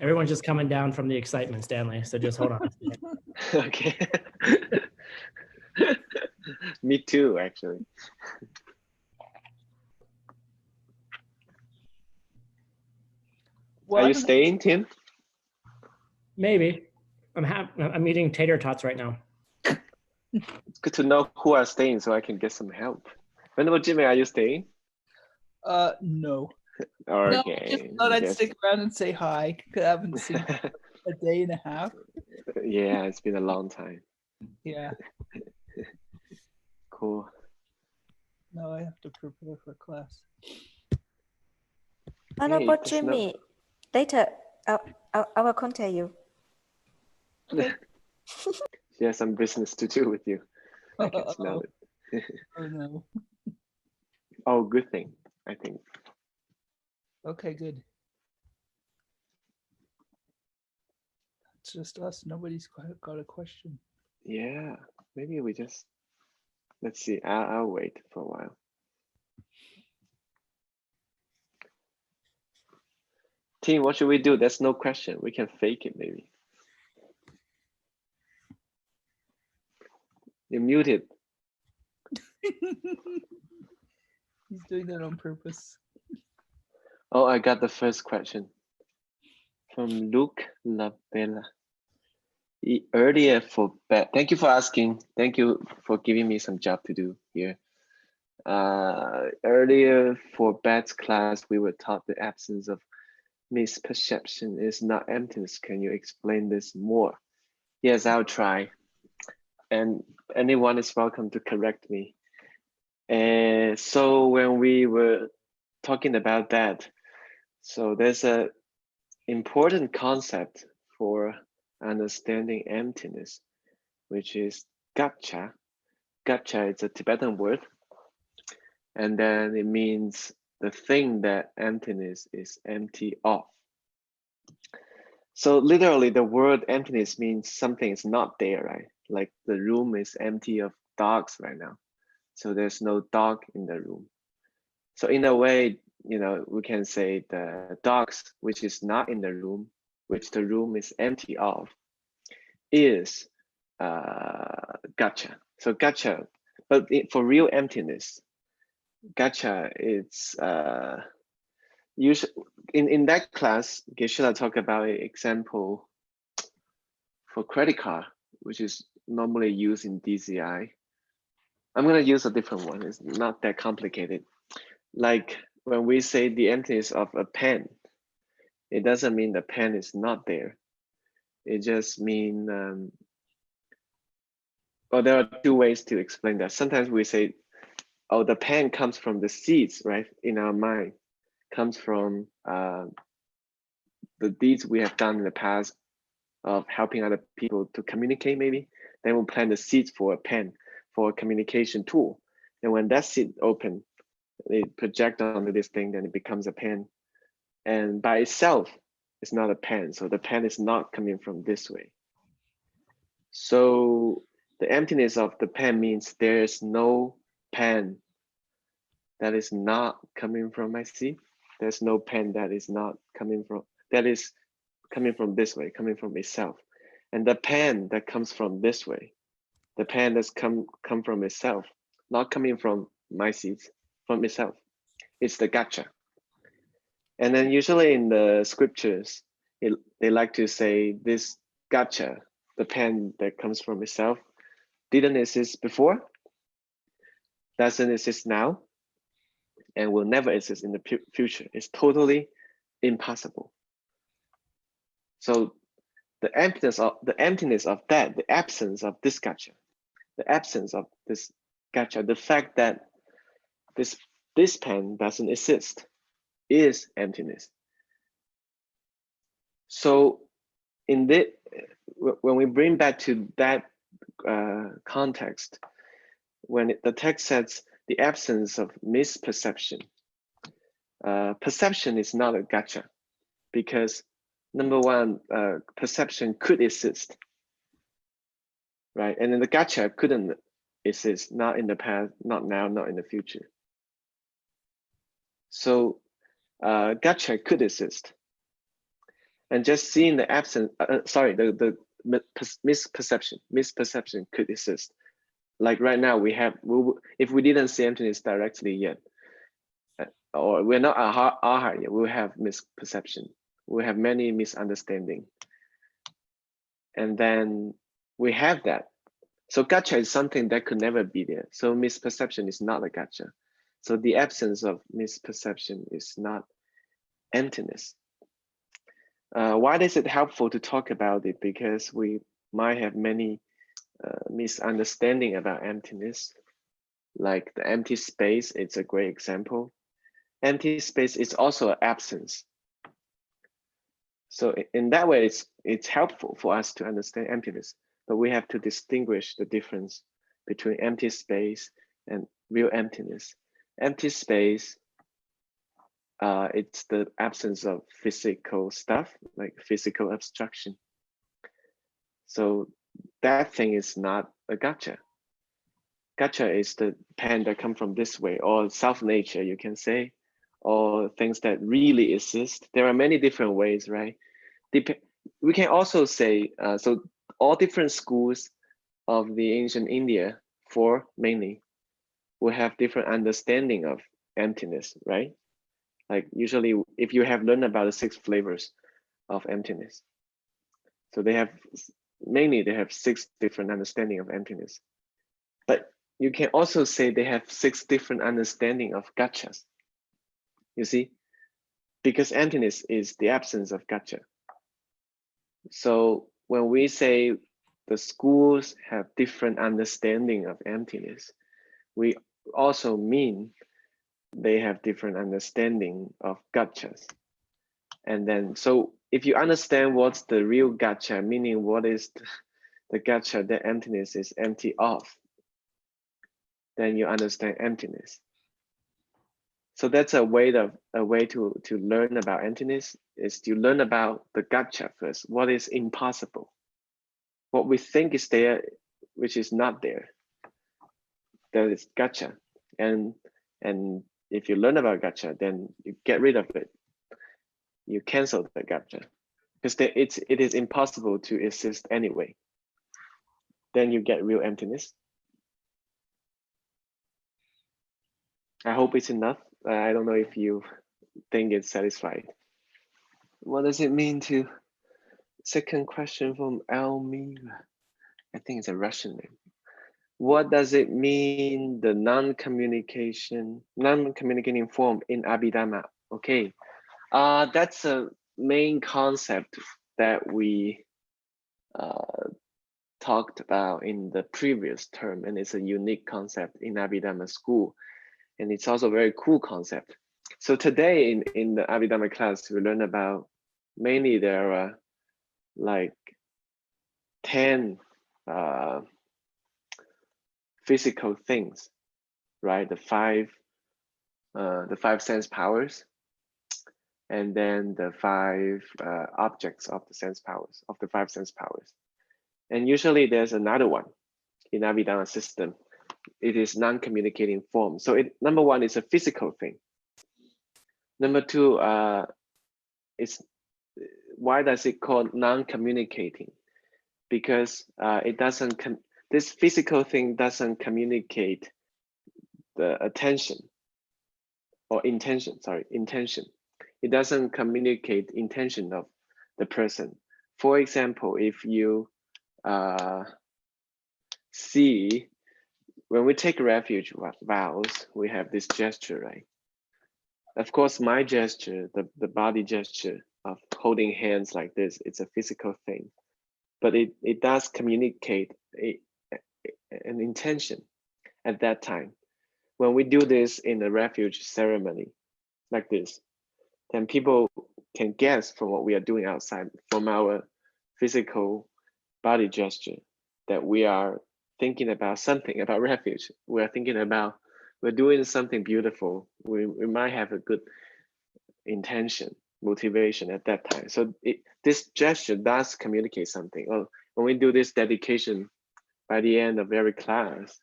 Everyone's just coming down from the excitement, Stanley. So just hold on a second. Okay. Me too, actually. Well, Are you staying, Tim? Maybe. I'm eating tater tots right now. It's good to know who are staying so I can get some help. Venerable Jimmy, are you staying? No. Okay. No, just thought I'd stick around and say hi because I haven't seen a day and a half. Yeah, it's been a long time. Yeah. Cool. No, I have to prepare for class. Honorable Jimmy, later I will contact you. Okay. She has some business to do with you. I can smell it. Oh no. Oh, good thing, I think. Okay, good. It's just us. Nobody's got a question. Yeah, maybe we just, let's see. I'll wait for a while. Team, what should we do? There's no question. We can fake it, maybe. You're muted. He's doing that on purpose. Oh, I got the first question from Luke Labella. Earlier for bed. Thank you for asking. Thank you for giving me some job to do here. Earlier for Bet's class, we were taught the absence of misperception is not emptiness. Can you explain this more? Yes, I'll try. And anyone is welcome to correct me. So when we were talking about that, so there's a important concept for understanding emptiness, which is gacha. Gacha is a Tibetan word. And then it means the thing that emptiness is empty of. So literally the word emptiness means something is not there, right? Like the room is empty of dogs right now. So there's no dog in the room. So in a way, you know, we can say the dogs, which is not in the room, which the room is empty of, is gacha. So gacha, but for real emptiness, gacha, it's usually in that class, Geshe-la talk about an example for credit card, which is normally used in DCI. I'm gonna use a different one. It's not that complicated. Like when we say the emptiness of a pen, it doesn't mean the pen is not there. It just means, well, there are two ways to explain that. Sometimes we say, oh, the pen comes from the seeds, right? In our mind, comes from the deeds we have done in the past of helping other people to communicate, maybe. Then we'll plant the seeds for a pen, for a communication tool. And when that seed open, it projects onto this thing, then it becomes a pen. And by itself, it's not a pen. So the pen is not coming from this way. So the emptiness of the pen means there's no pen that is not coming from my seed. There's no pen that is not coming from, that is coming from this way, coming from itself. And the pen that comes from this way, the pen that's come from itself, not coming from my seeds, from itself. It's the gacha. And then usually in the scriptures, they like to say this gacha, the pen that comes from itself, didn't exist before, doesn't exist now, and will never exist in the future. It's totally impossible. So the emptiness of that, the absence of this gacha, the absence of this gacha, the fact that this pen doesn't exist is emptiness. So in the, when we bring back to that context, when the text says the absence of misperception, perception is not a gacha, because number one, perception could exist, right? And then the gacha couldn't exist, not in the past, not now, not in the future. So gacha could exist. And just seeing the absence, the misperception could exist. Like right now, if we didn't see emptiness directly yet, or we're not aha yet, we'll have misperception. We'll have many misunderstanding. And then we have that. So gotcha is something that could never be there. So misperception is not a gotcha. So the absence of misperception is not emptiness. Why is it helpful to talk about it? Because we might have many misunderstanding about emptiness. Like the empty space, it's a great example. Empty space is also an absence. So in that way, it's helpful for us to understand emptiness, but we have to distinguish the difference between empty space and real emptiness. Empty space, it's the absence of physical stuff, like physical abstraction. So that thing is not a gotcha. Gotcha is the pen that come from this way, or self-nature, you can say, or things that really exist. There are many different ways, right? We can also say, so all different schools of the ancient India, four mainly, will have different understanding of emptiness, right? Like usually if you have learned about the 6 flavors of emptiness. So they have 6 different understanding of emptiness. But you can also say they have 6 different understanding of gotchas. You see, because emptiness is the absence of gotcha. So when we say the schools have different understanding of emptiness, we also mean they have different understanding of gotchas. And then, so if you understand what's the real gotcha, meaning what is the gotcha that emptiness is empty of, then you understand emptiness. So that's a way to learn about emptiness, is to learn about the gotcha first. What is impossible? What we think is there, which is not there. That is gotcha. And if you learn about gotcha, then you get rid of it. You cancel the gotcha, because it is impossible to exist anyway. Then you get real emptiness. I hope it's enough. I don't know if you think it's satisfied. What does it mean to? Second question from Elmira. I think it's a Russian name. What does it mean, the non-communicating form in Abhidhamma? Okay, that's a main concept that we talked about in the previous term, and it's a unique concept in Abhidhamma school, and it's also a very cool concept. So today in the Abhidhamma class, we learn about, mainly there are like 10 physical things, right? The five sense powers, and then the 5 objects of the sense powers, of the 5 sense powers. And usually there's another one in Abhidhamma system. It is non-communicating form. So number 1 is a physical thing. Number 2, why does it call non-communicating? Because this physical thing doesn't communicate the attention or intention. It doesn't communicate intention of the person. For example, if you see, when we take refuge vows, we have this gesture, right? Of course, my gesture, the body gesture of holding hands like this, it's a physical thing, but it does communicate an intention at that time. When we do this in the refuge ceremony, like this, then people can guess from what we are doing outside, from our physical body gesture, that we are thinking about something about refuge. We are thinking about, we're doing something beautiful. We might have a good intention, motivation at that time. So this gesture does communicate something. Oh, when we do this dedication by the end of every class,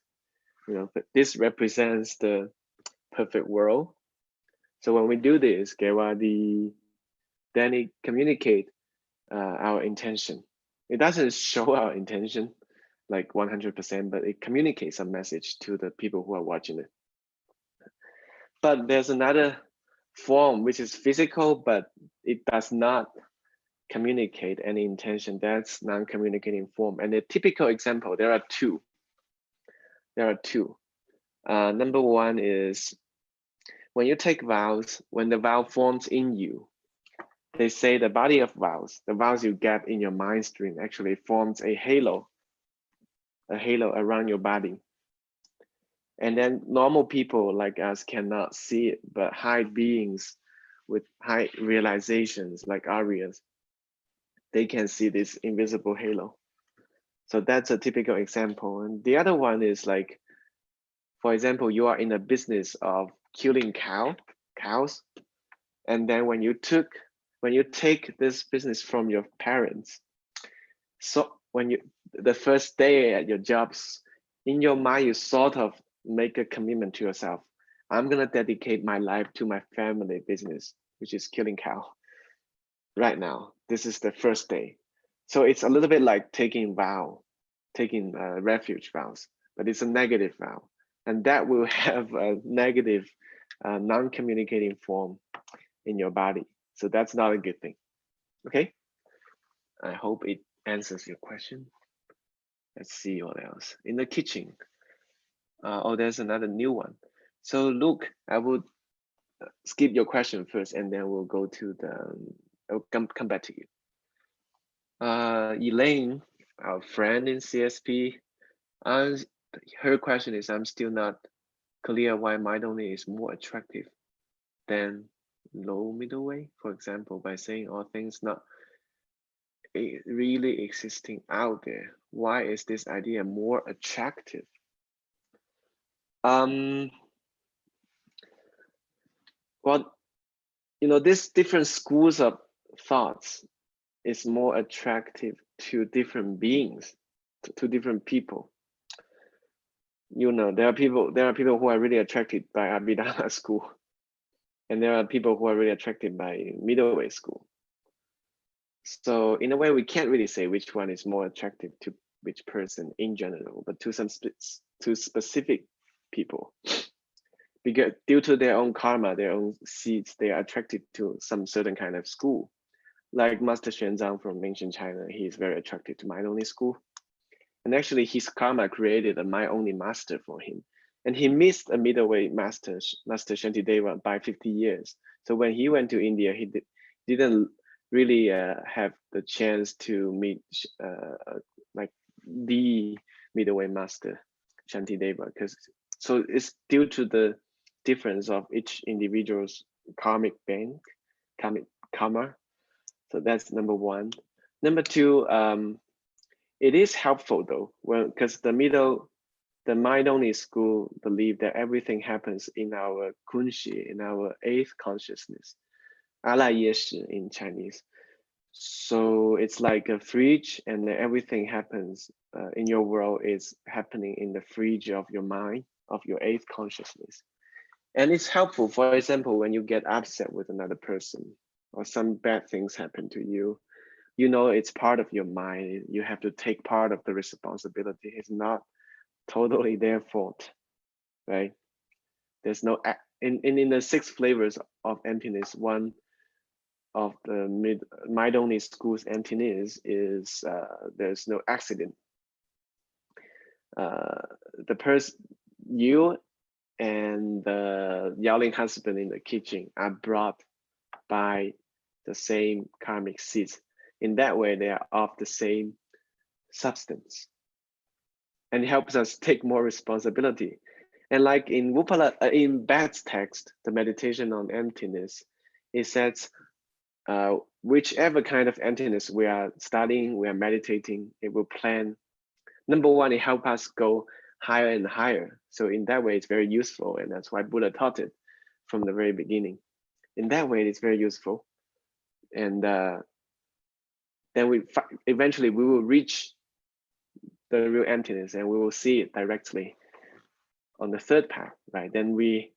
this represents the perfect world. So when we do this, Gewadi, then it communicate our intention. It doesn't show our intention like 100%, but it communicates a message to the people who are watching it. But there's another form which is physical, but it does not communicate any intention. That's non-communicating form. And the typical example, there are two. Number one is when you take vows, when the vow forms in you, they say the body of vows, the vows you get in your mind stream actually forms a halo around your body. And then normal people like us cannot see it, but high beings with high realizations like Aryas, they can see this invisible halo. So that's a typical example. And the other one is like, for example, you are in a business of killing cows. And then when you take this business from your parents, so the first day at your jobs, in your mind, you sort of make a commitment to yourself. I'm gonna dedicate my life to my family business, which is killing cow. Right now, this is the first day. So it's a little bit like taking refuge vows, but it's a negative vow. And that will have a negative non-communicating form in your body. So that's not a good thing, okay? I hope it answers your question. Let's see what else. In the kitchen. Oh, there's another new one. So Luke, I would skip your question first and then we'll go to I'll come back to you. Elaine, our friend in CSP, her question is, I'm still not clear why mind only is more attractive than low middle way, for example, by saying all things not really existing out there. Why is this idea more attractive? Well, these different schools of thoughts is more attractive to different beings, to different people. There are people who are really attracted by Abhidharma school, and there are people who are really attracted by middle way school. So in a way, we can't really say which one is more attractive to which person in general, but to specific people, because due to their own karma, their own seeds, they are attracted to some certain kind of school. Like Master Xuanzang from ancient China, he is very attracted to mind only school. And actually his karma created a mind only master for him. And he missed a middle way master Shantideva by 50 years. So when he went to India, he didn't really have the chance to meet like the middle way master Shantideva. So it's due to the difference of each individual's karmic bank, karma. So that's number one. Number two, it is helpful though, because the mind only school believe that everything happens in our kunxi, in our eighth consciousness, 阿赖耶识 in Chinese. So it's like a fridge, and everything happens in your world is happening in the fridge of your mind, of your eighth consciousness. And it's helpful, for example, when you get upset with another person or some bad things happen to you, it's part of your mind. You have to take part of the responsibility. It's not totally their fault, right? There's no, in the 6 flavors of emptiness, one of the mind only school's emptiness is there's no accident. The person, you and the yelling husband in the kitchen are brought by the same karmic seeds. In that way, they are of the same substance, and it helps us take more responsibility. And like in in Bat's text, the meditation on emptiness, it says whichever kind of emptiness we are studying, we are meditating, it will plan. Number one, it helps us go higher and higher. So in that way, it's very useful, and that's why Buddha taught it from the very beginning. In that way, it's very useful, and then eventually we will reach the real emptiness, and we will see it directly on the 3rd path, right? Then we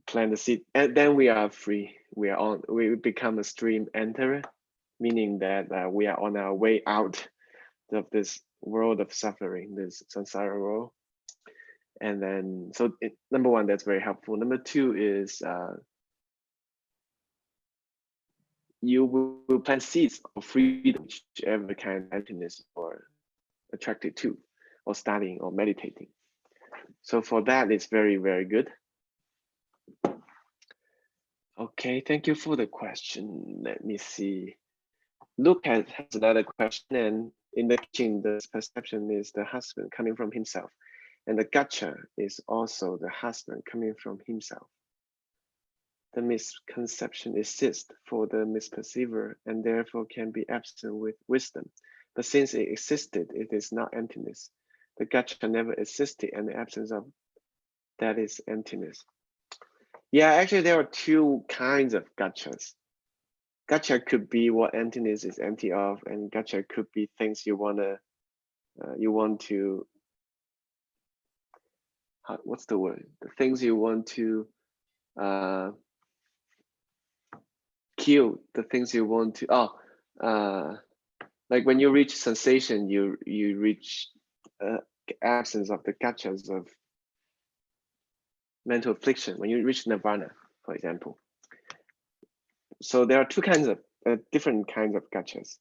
plant the seed, and then we are free. We become a stream enterer, meaning that we are on our way out of this world of suffering, this samsara world. And then, so number one, that's very helpful. Number two is you will plant seeds of freedom, whichever kind of emptiness or attracted to, or studying or meditating. So for that, it's very, very good. Okay, thank you for the question. Let me see. Luke has another question, and in the teaching, the perception is the husband coming from himself, and the gotcha is also the husband coming from himself. The misconception exists for the misperceiver and therefore can be absent with wisdom. But since it existed, it is not emptiness. The gotcha never existed, and the absence of that is emptiness. Yeah, actually, there are two kinds of gotchas. Gotcha could be what emptiness is empty of, and gotcha could be things you want to. What's the word? The things you want to kill. The things you want to. Like when you reach sensation, you reach absence of the gotchas of mental affliction. When you reach nirvana, for example. So there are two kinds of different kinds of gotchas.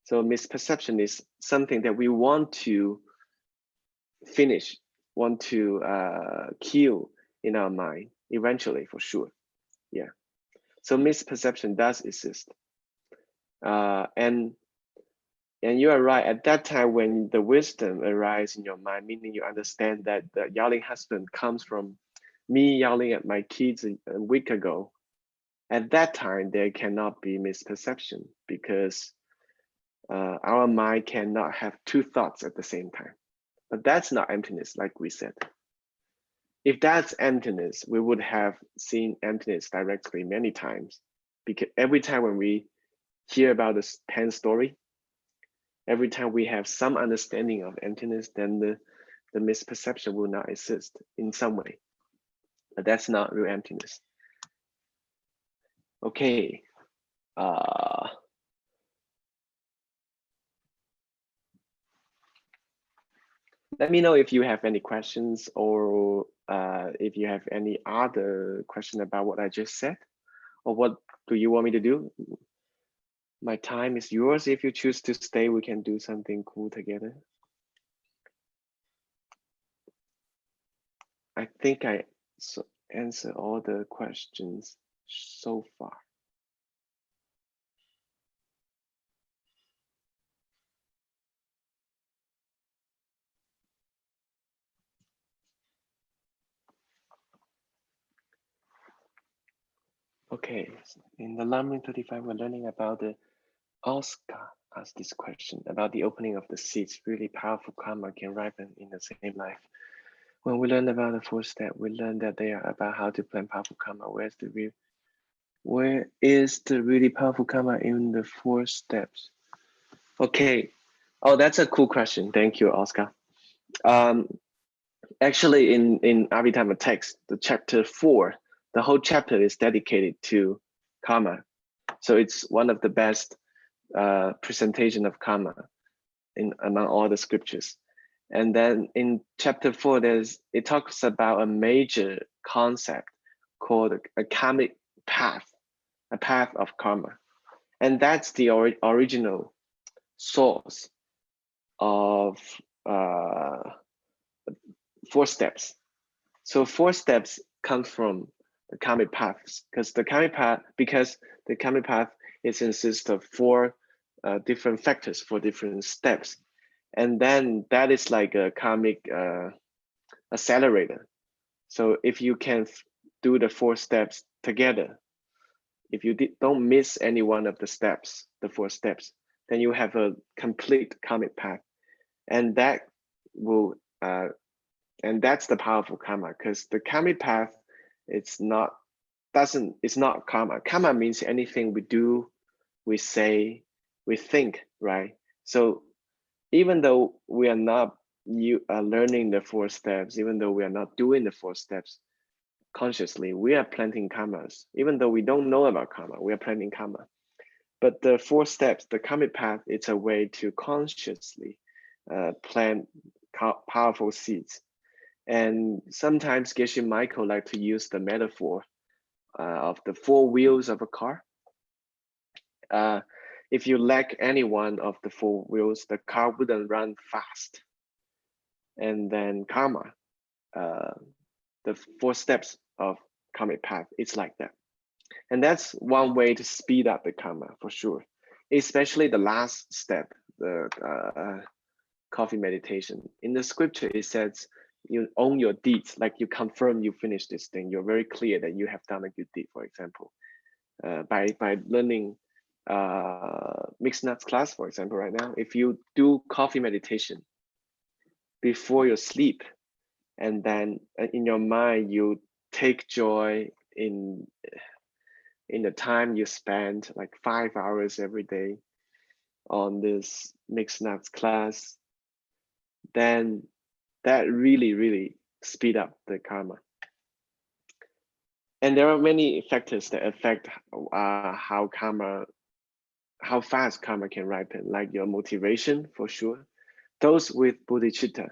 So misperception is something that we want to finish, want to kill in our mind eventually, for sure. Yeah. So misperception does exist, and you are right. At that time, when the wisdom arises in your mind, meaning you understand that the yelling husband comes from me yelling at my kids a week ago. At that time, there cannot be misperception because our mind cannot have two thoughts at the same time. But that's not emptiness, like we said. If that's emptiness, we would have seen emptiness directly many times, because every time when we hear about this Pan story, every time we have some understanding of emptiness, then the misperception will not exist in some way. But that's not real emptiness. Okay. Let me know if you have any questions, or if you have any other question about what I just said, or what do you want me to do? My time is yours. If you choose to stay, we can do something cool together. I think I answered all the questions so far. Okay, in the Lamrim 35, we're learning about the Oscar asked this question about the opening of the seeds. Really powerful karma can ripen in the same life. When we learn about the 4 steps, we learn that they are about how to plant powerful karma. Where is the really powerful karma in the 4 steps? Okay. Oh, that's a cool question. Thank you, Oscar. Actually, in Abhidhamma text, the chapter 4, the whole chapter is dedicated to karma. So it's one of the best presentation of karma among all the scriptures. And then in chapter 4, it talks about a major concept called a karmic path, a path of karma. And that's the original source of 4 steps. So 4 steps come from the karmic paths, because the karmic path consists of 4 different factors for different steps. And then that is like a karmic accelerator. So if you can do the 4 steps together, if you don't miss any one of the steps, the 4 steps, then you have a complete karmic path. And that will and that's the powerful karma, because the karmic path, it's not karma. Karma means anything we do, we say, we think, right? So even though we are not learning the 4 steps, even though we are not doing the 4 steps consciously, we are planting karmas. Even though we don't know about karma, we are planting karma. But the 4 steps, the karmic path, it's a way to consciously plant powerful seeds. And sometimes Geshe Michael like to use the metaphor of the 4 wheels of a car. If you lack any one of the 4 wheels, the car wouldn't run fast. And then karma, the 4 steps of karmic path, it's like that. And that's one way to speed up the karma for sure, especially the last step, the coffee meditation. In the scripture, it says you own your deeds, like you confirm you finished this thing. You're very clear that you have done a good deed, for example. By learning mixed nuts class, for example, right now, if you do coffee meditation before you sleep, and then in your mind, you take joy in the time you spend, like 5 hours every day on this mixed nuts class, then that really, really speed up the karma. And there are many factors that affect how fast karma can ripen, like your motivation for sure. Those with bodhicitta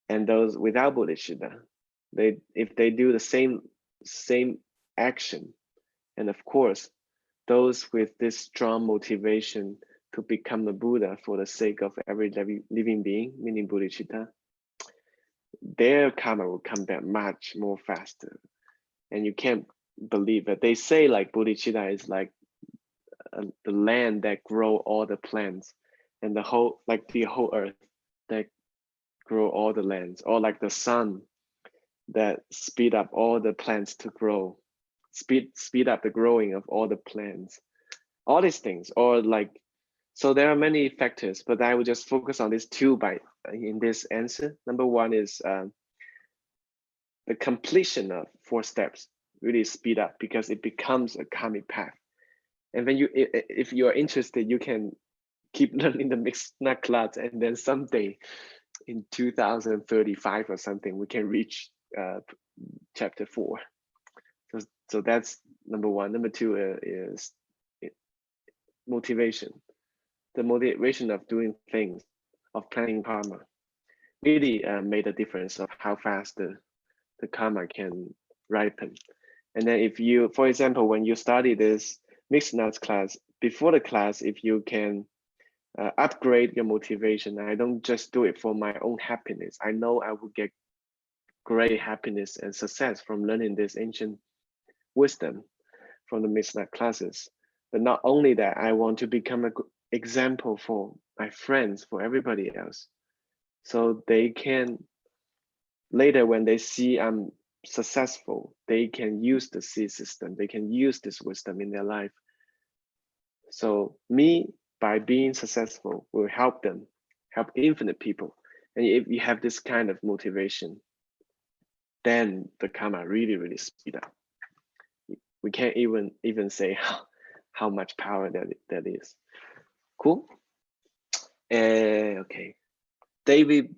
and those without bodhicitta, if they do the same action, and of course, those with this strong motivation to become a Buddha for the sake of every living being, meaning bodhicitta, their karma will come back much more faster. And you can't believe it. They say like bodhicitta is like the land that grow all the plants, and the whole earth that grow all the lands, or like the sun that speed up all the plants to grow, speed up the growing of all the plants, all these things. Or like, so there are many factors, but I will just focus on these 2 in this answer. Number 1 is the completion of 4 steps really speed up because it becomes a karmic path. And when if you are interested, you can keep learning the mixed nut class, and then someday in 2035 or something, we can reach chapter 4. So that's number 1. Number 2 is motivation. The motivation of doing things, of planning karma, really made a difference of how fast the karma can ripen. And then if you, for example, when you study this mixed nuts class, before the class, if you can upgrade your motivation, I don't just do it for my own happiness. I know I will get great happiness and success from learning this ancient wisdom from the mixed nut classes. But not only that, I want to become an example for my friends, for everybody else. So they can, later when they see I'm successful, they can use the seed system, they can use this wisdom in their life. So me, by being successful, will help them, help infinite people. And if you have this kind of motivation, then the karma really, really speed up. We can't even say how much power that is. Cool. Okay. David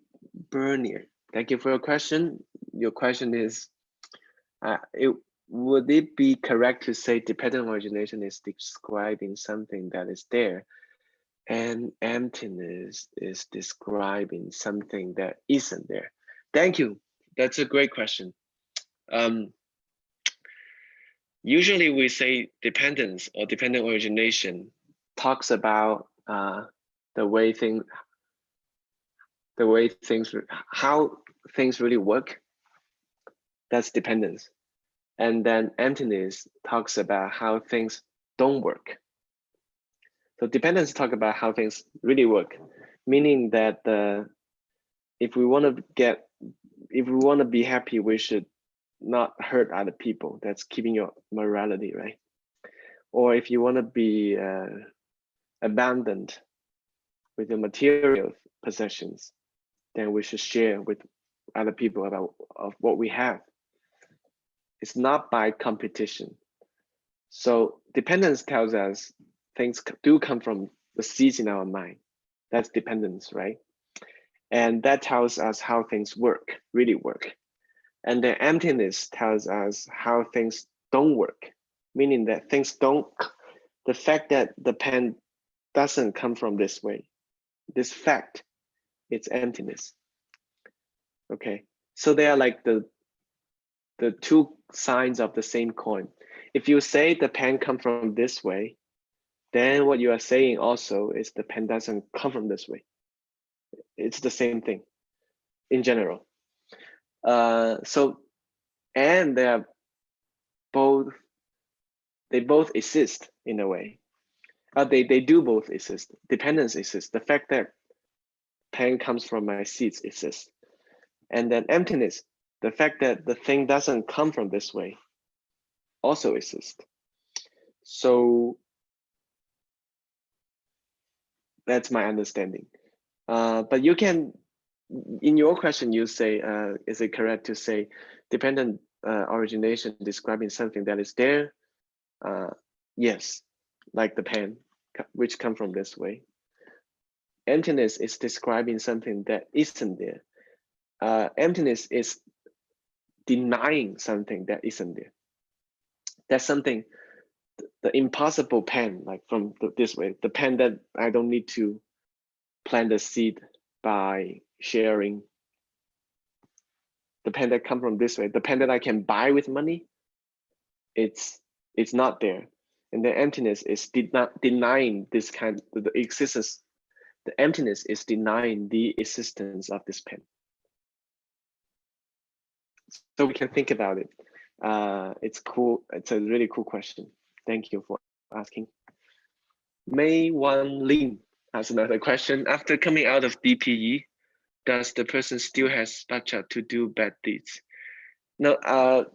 Bernier, thank you for your question. Your question is, would it be correct to say dependent origination is describing something that is there, and emptiness is describing something that isn't there? Thank you. That's a great question. Usually we say dependence or dependent origination talks about how things really work. That's dependence. And then emptiness talks about how things don't work. So dependence talk about how things really work, meaning that if we want to be happy, we should not hurt other people. That's keeping your morality, right? Or if you want to be abundant with your material possessions, then we should share with other people of what we have. It's not by competition. So dependence tells us things do come from the seeds in our mind. That's dependence, right? And that tells us how things work, really work. And the emptiness tells us how things don't work, meaning that things don't the fact that the pen doesn't come from this way, this fact, it's emptiness. Okay, so they are like the two sides of the same coin. If you say the pen come from this way, then what you are saying also is the pen doesn't come from this way. It's the same thing in general. And they both exist in a way. They do both exist. Dependence exists. The fact that pen comes from my seeds exists. And then emptiness, the fact that the thing doesn't come from this way, also exists. So that's my understanding. But you can, in your question, you say, is it correct to say dependent origination describing something that is there? Yes, like the pen, which come from this way. Emptiness is describing something that isn't there. Emptiness is denying something that isn't there. That's something, the impossible pen, like from this way, the pen that I don't need to plant the seed by sharing. The pen that come from this way, the pen that I can buy with money, it's not there. And the emptiness is denying this kind of the existence. The emptiness is denying the existence of this pen. So we can think about it. It's cool. It's a really cool question. Thank you for asking. May Wan Lin has another question. After coming out of DPE, does the person still has pacha to do bad deeds? No,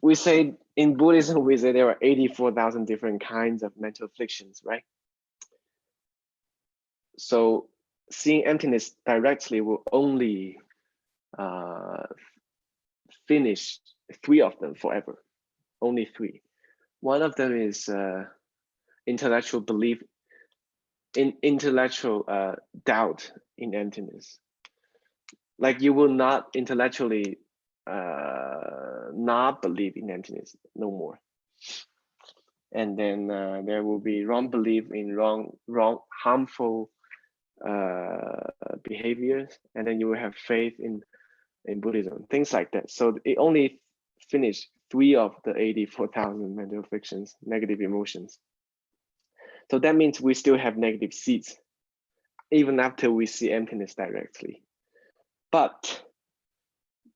we say in Buddhism, we say there are 84,000 different kinds of mental afflictions, right? So seeing emptiness directly will only finish 3 of them forever, only 3. One of them is intellectual belief, intellectual doubt in emptiness. Like you will not intellectually not believe in emptiness no more. And then there will be wrong belief in wrong harmful behaviors, and then you will have faith in Buddhism, things like that. So it only finished 3 of the 84,000 mental afflictions, negative emotions. So that means we still have negative seeds, even after we see emptiness directly. But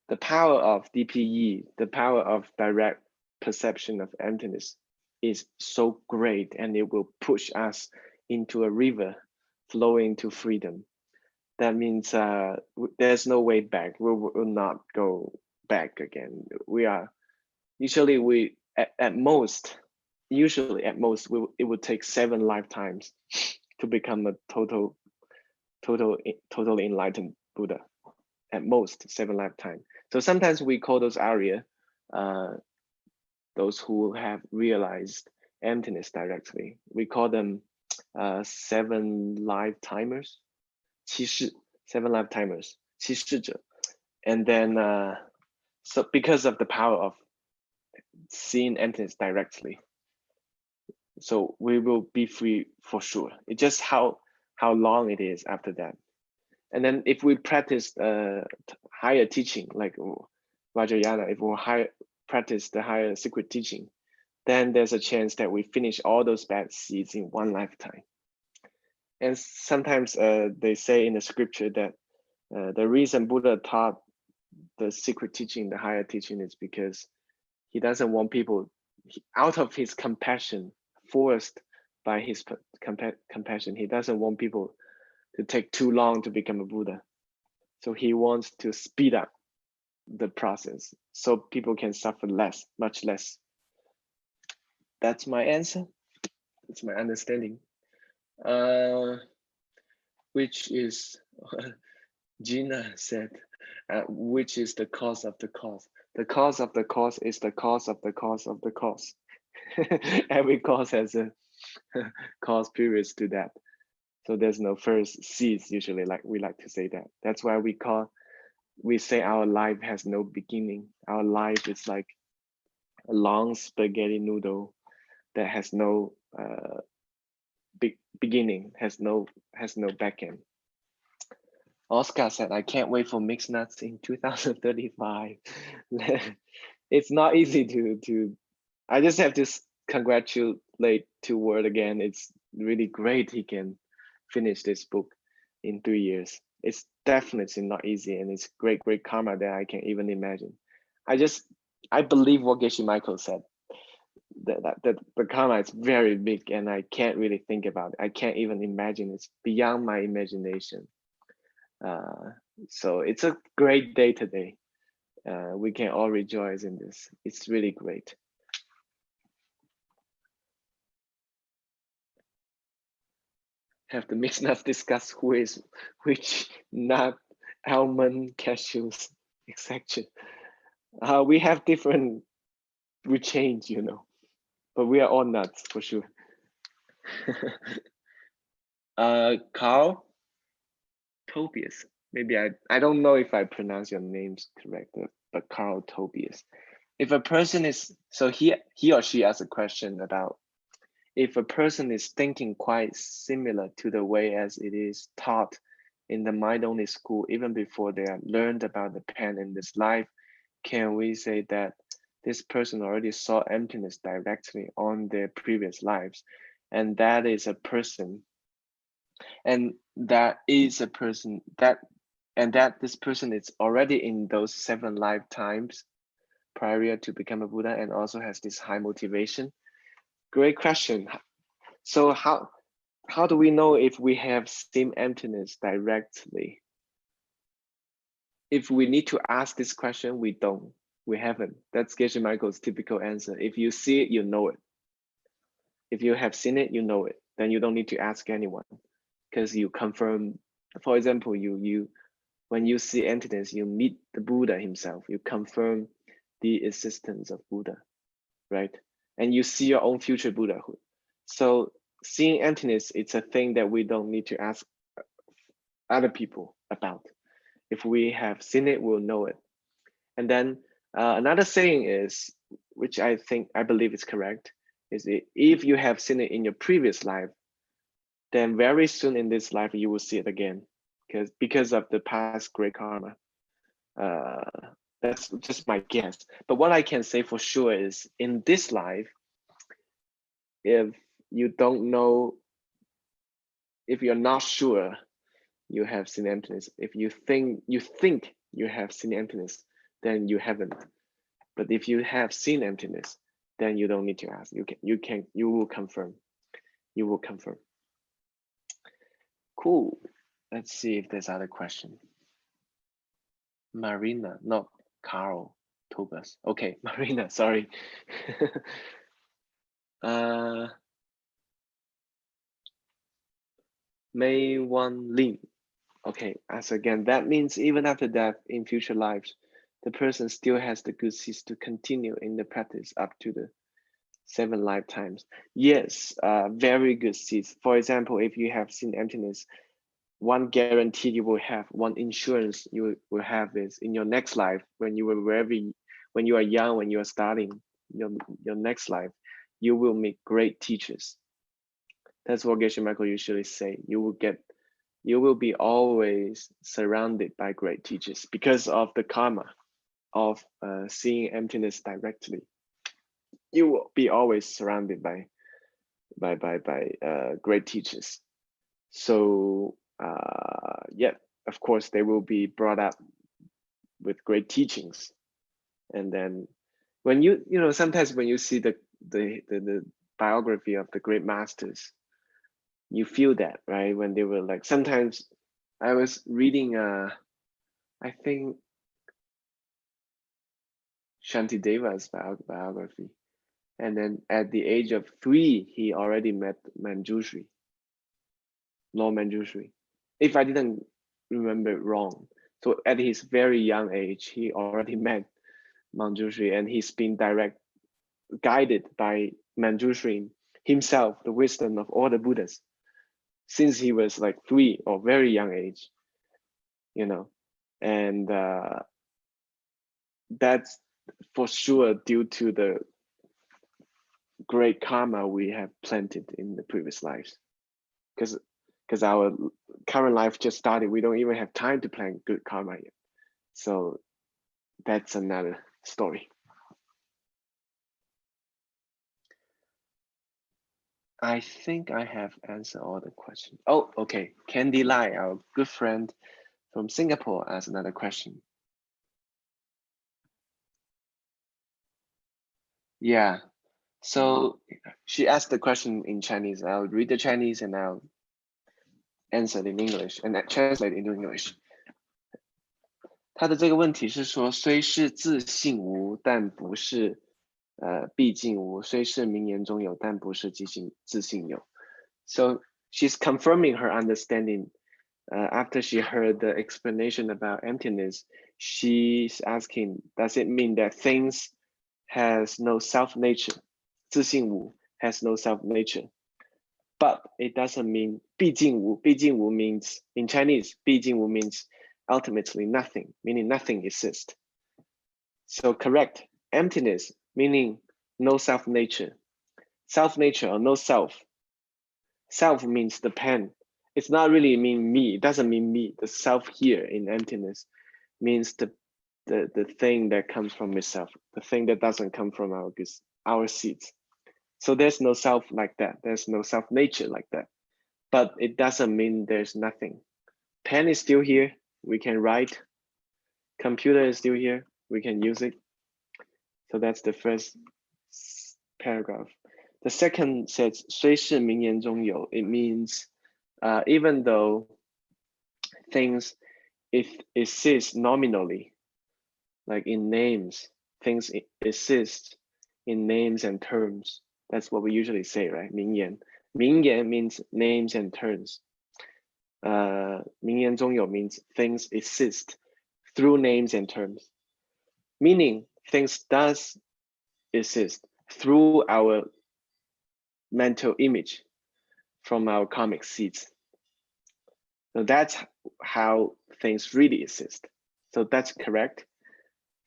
the power of DPE, the power of direct perception of emptiness is so great, and it will push us into a river flowing to freedom. That means there's no way back. We will not go back again. We are usually at most it would take 7 lifetimes to become a totally enlightened Buddha. At most 7 lifetimes. So sometimes we call those Arya, those who have realized emptiness directly. We call them 7 lifetimers, 7 lifetimers, 七世者. And then, so because of the power of seeing emptiness directly, so we will be free for sure. It's just how long it is after that. And then if we practice higher teaching, like Vajrayana, if we practice the higher secret teaching, then there's a chance that we finish all those bad seeds in 1 lifetime. And sometimes they say in the scripture that the reason Buddha taught the secret teaching, the higher teaching, is because he doesn't want people, out of his compassion, forced by his compassion, he doesn't want people to take too long to become a Buddha. So he wants to speed up the process so people can suffer less, much less. That's my answer. That's my understanding. Which is, Gina said, which is the cause of the cause. The cause of the cause is the cause of the cause of the cause. Every cause has a cause periods to that. So there's no first seeds usually, like we like to say that. That's why we say our life has no beginning. Our life is like a long spaghetti noodle that has no beginning, has no back end. Oscar said, I can't wait for mixed nuts in 2035. It's not easy to I just have to congratulate to Word again. It's really great he can finish this book in 3 years. It's definitely not easy, and it's great karma that I can't even imagine. I believe what Geshe Michael said, that the karma is very big, and I can't really think about it. I can't even imagine. It's beyond my imagination. So it's a great day today. We can all rejoice in this. It's really great. Have the mixed nuts discuss who is which nut, almond, cashews, etc. We have different, we change, you know, but we are all nuts for sure. Carl Tobias, maybe I don't know if I pronounce your names correct, but Carl Tobias. If a person is, so he or she asks a question about if a person is thinking quite similar to the way as it is taught in the mind-only school, even before they are learned about the pen in this life, can we say that this person already saw emptiness directly on their previous lives, and that is a person, and that is a person that this person is already in those 7 lifetimes prior to become a Buddha, and also has this high motivation? Great question. So how do we know if we have seen emptiness directly? If we need to ask this question, we don't. We haven't. That's Geshe Michael's typical answer. If you see it, you know it. If you have seen it, you know it. Then you don't need to ask anyone, because you confirm. For example, when you see emptiness, you meet the Buddha himself. You confirm the existence of Buddha, right? And you see your own future Buddhahood. So seeing emptiness, it's a thing that we don't need to ask other people about. If we have seen it, we'll know it. And then another saying is, which I believe is correct, is if you have seen it in your previous life, then very soon in this life you will see it again, because of the past great karma. That's just my guess. But what I can say for sure is, in this life, if you don't know, if you're not sure you have seen emptiness, if you think you have seen emptiness, then you haven't. But if you have seen emptiness, then you don't need to ask. You will confirm. You will confirm. Cool. Let's see if there's other question. Marina, not Carl Tobas. Okay, Marina, sorry. May Wan Lin. Okay, as again, that means even after death in future lives, the person still has the good seeds to continue in the practice up to the 7 lifetimes. Yes, very good seeds. For example, if you have seen emptiness, one guarantee you will have, one insurance you will have is in your next life, when you are young, when you are starting your next life, you will meet great teachers. That's what Geshe Michael usually say. You will be always surrounded by great teachers because of the karma of seeing emptiness directly. You will be always surrounded by great teachers. So yeah, of course they will be brought up with great teachings. And then when you know, sometimes when you see the biography of the great masters, you feel that, right? When they were like, sometimes I was reading I think Shantideva's biography, and then at the age of 3 he already met Manjushri, Lord Manjushri, if I didn't remember wrong. So at his very young age he already met Manjushri, and he's been guided by Manjushri himself, the wisdom of all the Buddhas, since he was like 3 or very young age, you know. And that's for sure due to the great karma we have planted in the previous lives. Because our current life just started, we don't even have time to plant good karma yet. So that's another story. I think I have answered all the questions. Oh, okay. Candy Lai, our good friend from Singapore, asked another question. Yeah. So she asked the question in Chinese. I'll read the Chinese and I'll answer it in English and translate into English. 他的这个问题是说，虽是自性无，但不是毕竟无；虽是名言中有，但不是自性有。So she's confirming her understanding. After she heard the explanation about emptiness, she's asking, does it mean that things has no self-nature? 自性无 has no self-nature. But it doesn't mean 毕竟无. 毕竟无 means, in Chinese, 毕竟无 means ultimately nothing, meaning nothing exists. So correct, emptiness, meaning no self-nature. Self-nature or no self. Self means the pen. It's not really mean me. It doesn't mean me. The self here in emptiness means the thing that comes from itself, the thing that doesn't come from our seeds. So there's no self like that. There's no self-nature like that. But it doesn't mean there's nothing. Pen is still here. We can write. Computer is still here. We can use it. So that's the first paragraph. The second says 虽是名言中有. It means even though things exist nominally, like in names, things exist in names and terms. That's what we usually say, right? 名言. 名言 means names and terms. 名言中有 means things exist through names and terms. Meaning things does exist through our mental image from our karmic seeds. So that's how things really exist. So that's correct.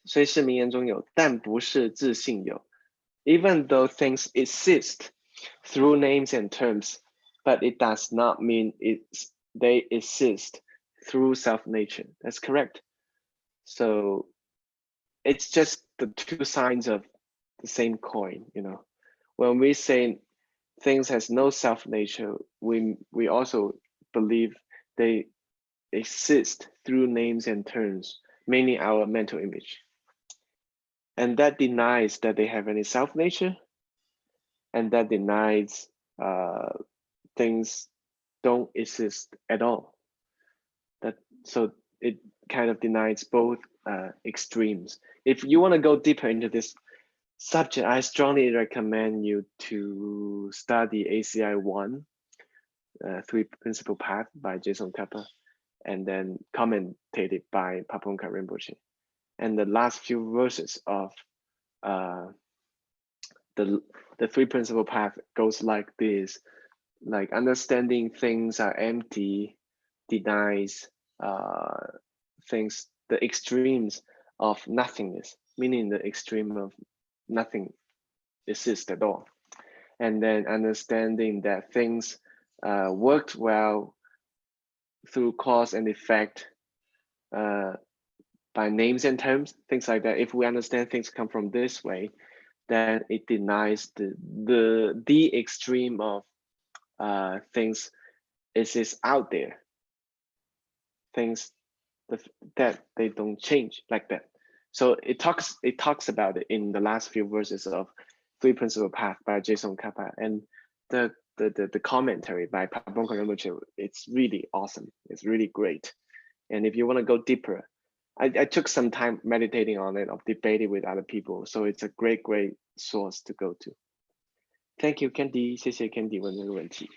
虽是名言中有，但不是自性有. Even though things exist through names and terms, but it does not mean they exist through self-nature. That's correct. So it's just the two sides of the same coin, you know. When we say things has no self-nature, we also believe they exist through names and terms, mainly our mental image. And that denies that they have any self-nature, and that denies things don't exist at all. So it kind of denies both extremes. If you want to go deeper into this subject, I strongly recommend you to study ACI 1, Three Principal Path by Jason Kappa, and then commentated by Paponka Rinpoche. And the last few verses of the Three Principal Path goes like this, like understanding things are empty, denies things, the extremes of nothingness, meaning the extreme of nothing exists at all. And then understanding that things worked well through cause and effect by names and terms, things like that. If we understand things come from this way, then it denies the extreme of things exist out there, things that they don't change like that. So it talks about it in the last few verses of Three Principal Path by Jason Kappa, and the commentary by Paponka Rinpoche. It's really awesome. It's really great. And if you want to go deeper, I took some time meditating on it, of debating with other people. So it's a great source to go to. Thank you, Candy. 谢谢 Candy 问这个问题。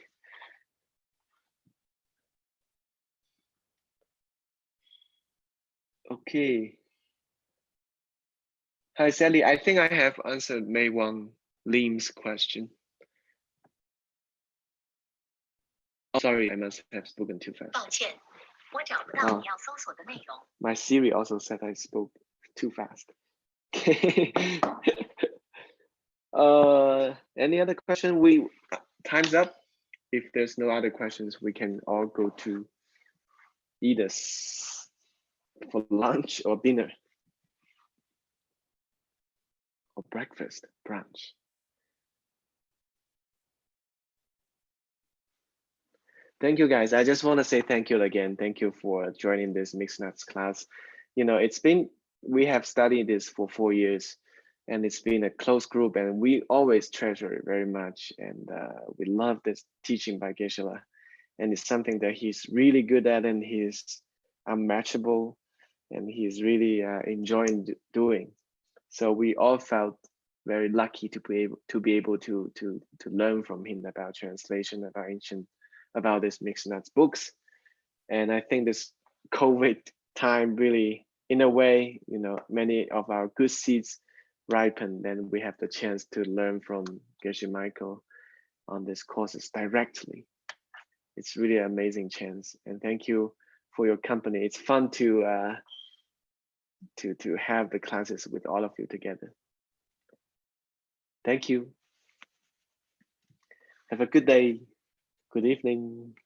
Okay. Hi, Sally. I think I have answered Mei Wang Lim's question. Oh, sorry, I must have spoken too fast. 抱歉，我找不到你要搜索的内容。 My Siri also said I spoke too fast. Any other question? Time's up. If there's no other questions, we can all go to either for lunch or dinner or breakfast, brunch. Thank you, guys. I just want to say thank you again. Thank you for joining this mixed nuts class. You know, we have studied this for 4 years, and it's been a close group, and we always treasure it very much. And we love this teaching by Geshe-la, and it's something that he's really good at, and he's unmatchable, and he's really enjoying doing. So we all felt very lucky to be able to learn from him about translation, about this mixed nuts books. And I think this COVID time really, in a way, you know, many of our good seeds ripened, and we have the chance to learn from Geshe Michael on these courses directly. It's really an amazing chance, and thank you for your company. It's fun to have the classes with all of you together. Thank you. Have a good day. Good evening.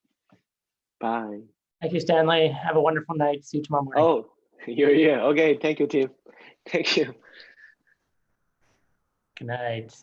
Bye. Thank you, Stanley. Have a wonderful night. See you tomorrow morning. Oh, you're here. Okay, thank you, Tim. Thank you. Good night.